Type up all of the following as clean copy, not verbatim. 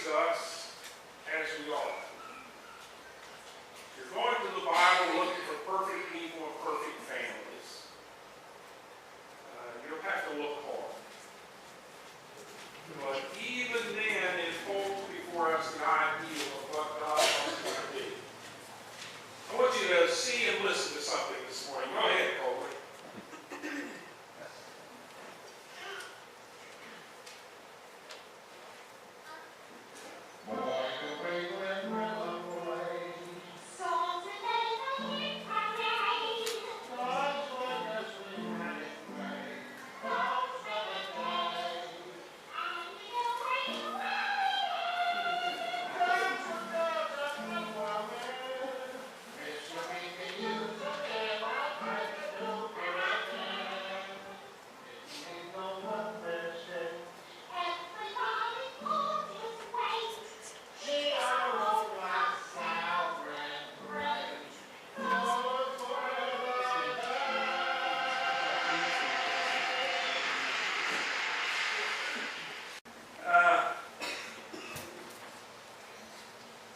creates us as we are. You're going to the Bible looking for perfect people and perfect families. You don't have to look hard. But even then, it holds before us the ideal of what God wants us to be. I want you to see and listen to something this morning. Go ahead, Colby.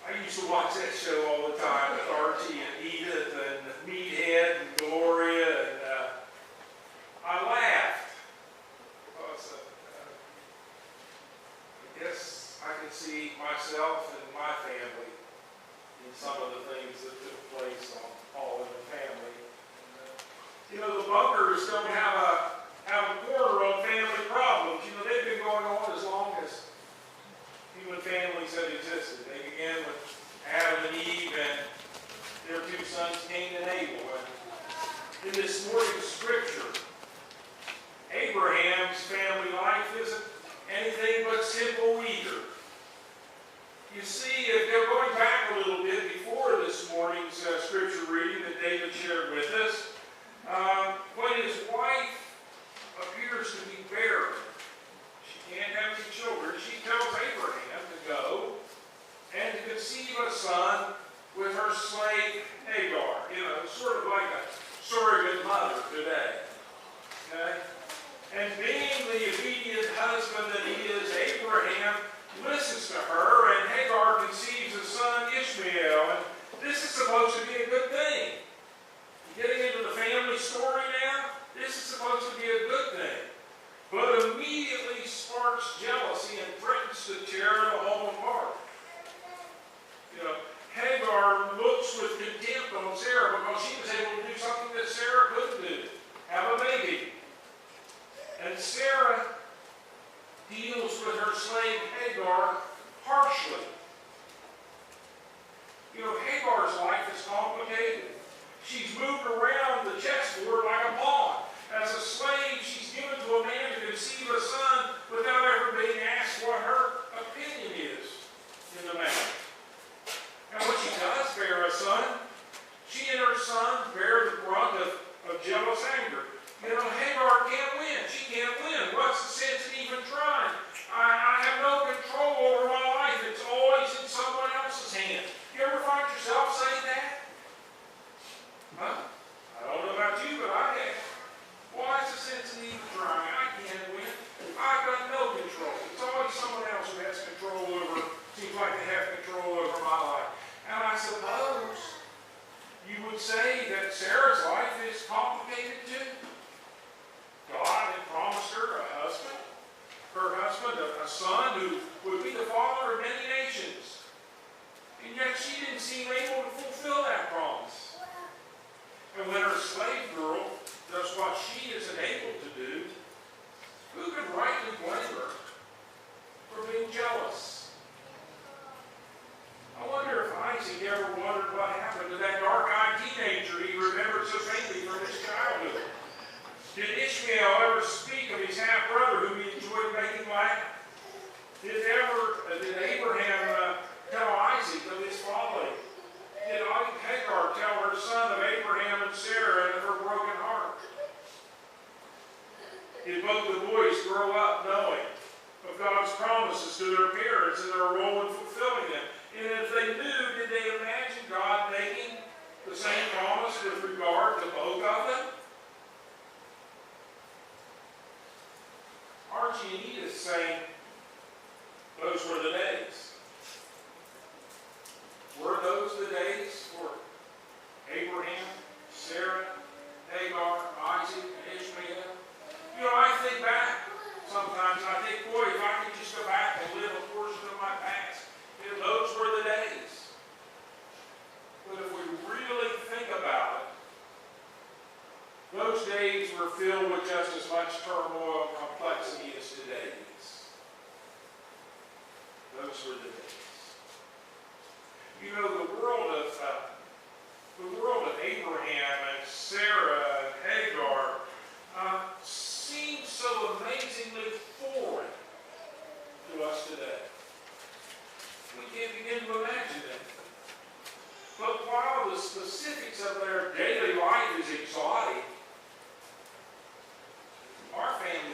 I used to watch that show all the time with Archie and Edith and Meathead and Gloria, and I laughed because I guess I could see myself and my family in some of the things that took place all in the family. You know, the Bunkers don't have a corner on family problems. You know, they've been going on as long as human families have existed. They began with Adam and Eve and their two sons, Cain and Abel. And in this morning's scripture, Abraham's family life isn't anything but simple either. You see, if they're going back a little bit before this morning's scripture reading that David shared with us, when his wife appears to be barren, she can't have any children, she tells Abraham to go and to conceive a son with her slave Hagar. You know, sort of like a surrogate mother today. Okay? And being the obedient husband that he is, Abraham listens to her, and Hagar conceives a son, Ishmael. And this is supposed to be a good thing. Getting into the family story now, this is supposed to be a good thing. But immediately sparks jealousy and threatens to tear the home apart. You know, Hagar looks with contempt on Sarah because she was able to do something that Sarah couldn't do, have a baby. And Sarah deals with her slave Hagar harshly. You know, Hagar's life is complicated. She's moved around the chessboard like a pawn. As a slave, she's given to a man to conceive a son without ever being asked what her opinion is in the matter. And when she does bear a son, she and her son bear the brunt of jealous anger. You know, Hagar can't win. She can't win. What's the sense in even trying? I have no control over my life. It's always in someone else's hands. You ever find yourself saying that? Huh? I don't know about you, but I have. Why is the sense in even trying? I can't win. I've got no control. It's always someone else who has control over, seems like they have control over my life. And I suppose you would say that Sarah's life is complicated too. God had promised her a husband, a son who would be the father of many nations. And yet she didn't seem able to fulfill that promise. And when her slave girl does what she isn't able to do, who could rightly blame her for being jealous? I wonder if Isaac ever wondered what happened to that dark-eyed teenager he remembered so faintly from his childhood. Did Ishmael ever speak of his half-brother whom he enjoyed making laugh? Did Abraham tell Isaac of his folly? Did Hagar tell her son of Abraham and Sarah and of her broken heart? Did both the boys grow up knowing of God's promises to their parents and their role in fulfilling them? And if they knew, did they imagine God making the same promise with regard to both of them? Archie and Edith sang, "Those Were the Days."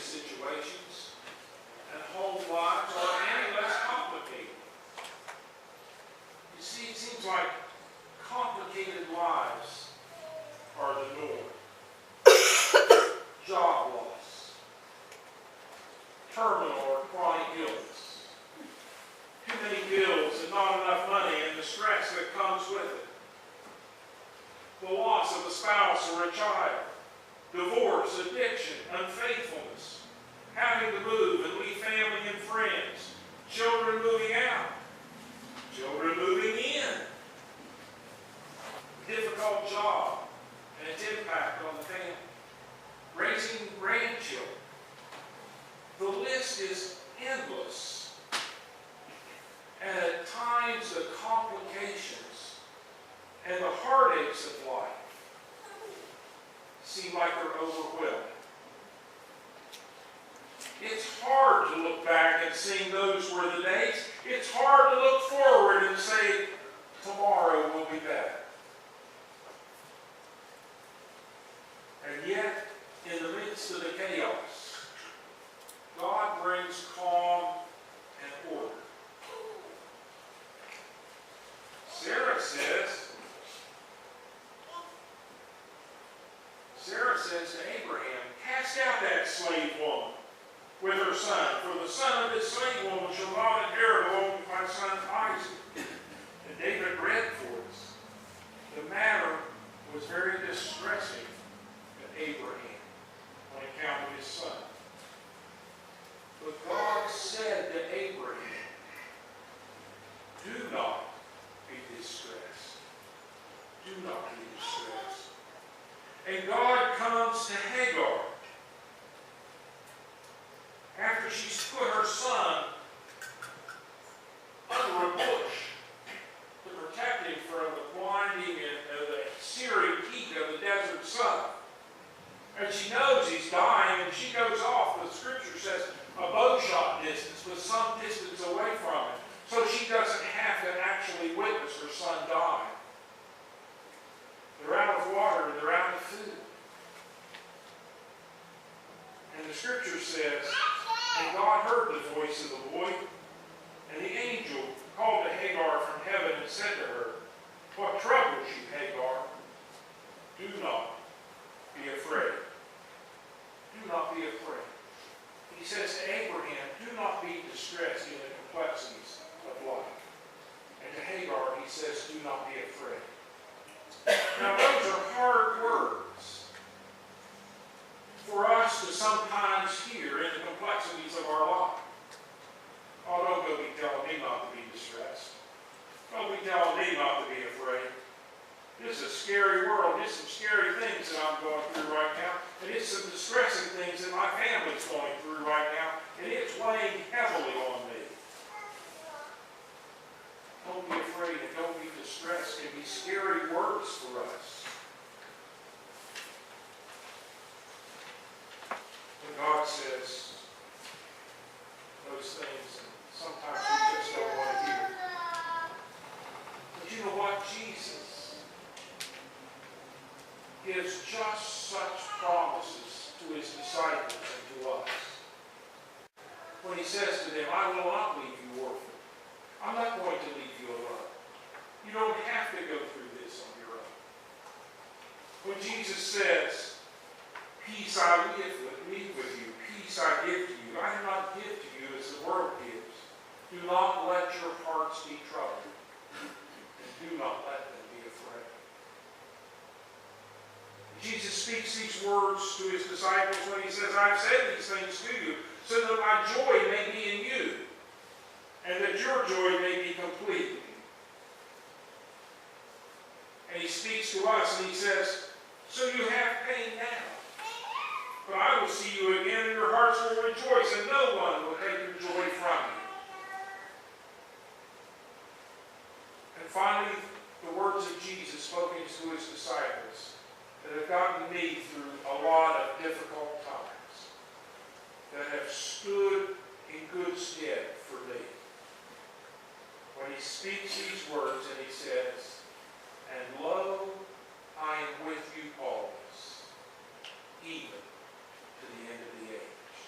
situations, and home lives are any less complicated. You see, it seems like complicated lives are the norm. Job loss, terminal or chronic illness, too many bills and not enough money and the stress that comes with it, the loss of a spouse or a child, divorce, addiction, unfaithfulness, having to move and leave family and friends, children moving out, children moving in, difficult job and its impact on the family, raising grandchildren. The list is endless. And at times the complications and the heartaches of life seem like they're overwhelming. It's hard to look back and see those were the days. It's hard to look forward and say, tomorrow will be better. And yet, in the midst of the chaos, God brings calm and order. Sarah says to Abraham, cast out that slave woman with her son, for the son of this slave woman shall not inherit along with my son Isaac. And David read for us. The matter was very distressing to Abraham on account of his son. But God said to Abraham, do not be distressed. Do not be distressed. And God comes to Hagar after she's put her son under a bush to protect him from the blinding and the searing heat of the desert sun. And she knows he's dying, and she goes off, the scripture says, a bowshot distance, but some distance away from it, so she doesn't have to actually witness her son die. They're out of water and they're out of food. And the scripture says, and God heard the voice of the boy, and the angel called to Hagar from heaven and said to her, what troubles you, Hagar? Do not be afraid. Do not be afraid. He says to Abraham, do not be distressed in the complexities of life. And to Hagar, he says, do not be afraid. Now, those are hard words for us to sometimes hear in the complexities of our life. Oh, don't go be telling me not to be distressed. Don't be telling me not to be afraid. This is a scary world. There's some scary things that I'm going through right now. And it's some distressing things that my family's going through right now. And it's weighing heavily on me. Don't be afraid and don't be distressed. Can be scary words for us. But God says those things, and sometimes we just don't want to hear. But you know what? Jesus gives just such promises to his disciples and to us. When he says to them, I will not leave you orphan. I'm not going to leave you alone. You don't have to go through this on your own. When Jesus says, peace I leave with you, peace I give to you, I do not give to you as the world gives. Do not let your hearts be troubled, and do not let them be afraid. Jesus speaks these words to his disciples when he says, I've said these things to you, so that my joy may be in you, and that your joy may be complete. And he speaks to us and he says, so you have pain now, but I will see you again and your hearts will rejoice, and no one will take your joy from you. And finally, the words of Jesus spoken to his disciples that have gotten me through a lot of difficult times, that have stood in good stead for me. When he speaks these words and he says, and lo, I am with you always, even to the end of the age.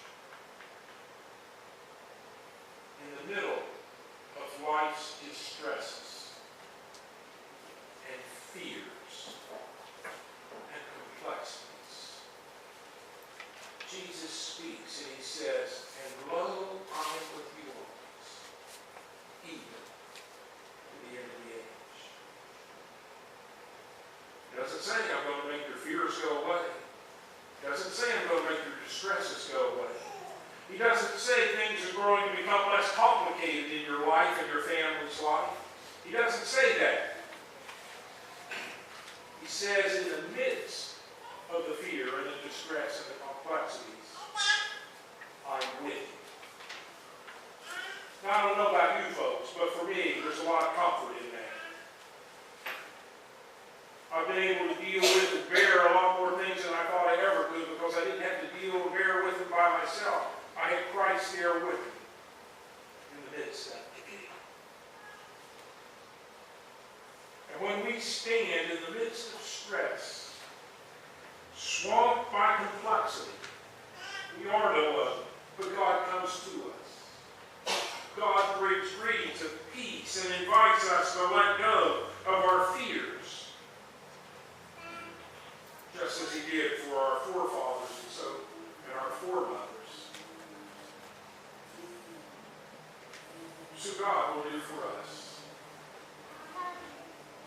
doesn't say I'm going to make your fears go away. He doesn't say I'm going to make your distresses go away. He doesn't say things are going to become less complicated in your life and your family's life. He doesn't say that. He says in the midst of the fear and the distress and the complexities, I'm with you. Now, I don't know about you folks, but for me, there's a lot of comfort in that. I've been able to deal with and bear a lot more things than I thought I ever could because I didn't have to deal and bear with them by myself. I had Christ there with me in the midst of it. And when we stand in the midst of stress, swamped by complexity, we are no other, but God comes to us. God brings greetings of peace and invites us to let go of our fears, just as He did for our forefathers and our foremothers. So God will do for us.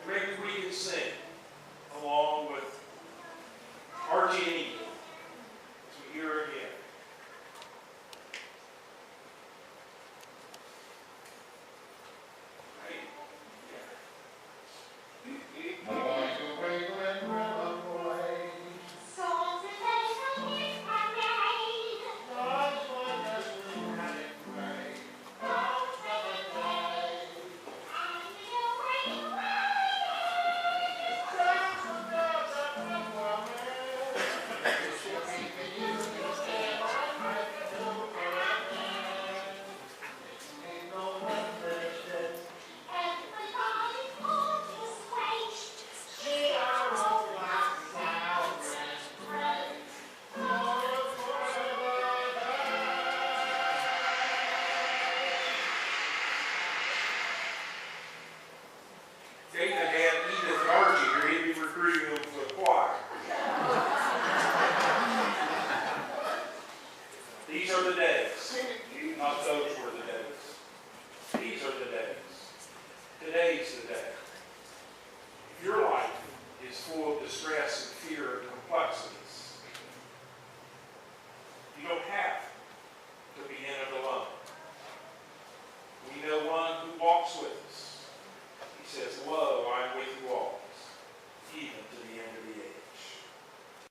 Maybe we can sing along with Archie and Edith as we hear again. With us. He says, love